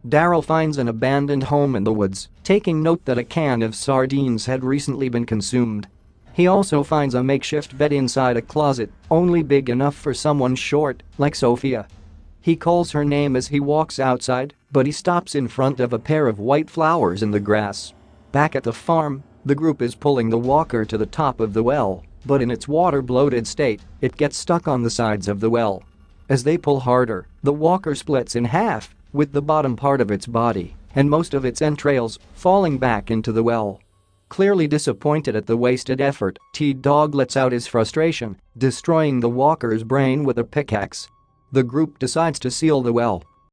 Daryl finds an abandoned home in the woods, taking note that a can of sardines had recently been consumed. He also finds a makeshift bed inside a closet, only big enough for someone short, like Sophia. He calls her name as he walks outside, but he stops in front of a pair of white flowers in the grass. Back at the farm, the group is pulling the walker to the top of the well, but in its water-bloated state, it gets stuck on the sides of the well. As they pull harder, the walker splits in half, with the bottom part of its body and most of its entrails falling back into the well. Clearly disappointed at the wasted effort, T-Dog lets out his frustration, destroying the walker's brain with a pickaxe. The group decides to seal the well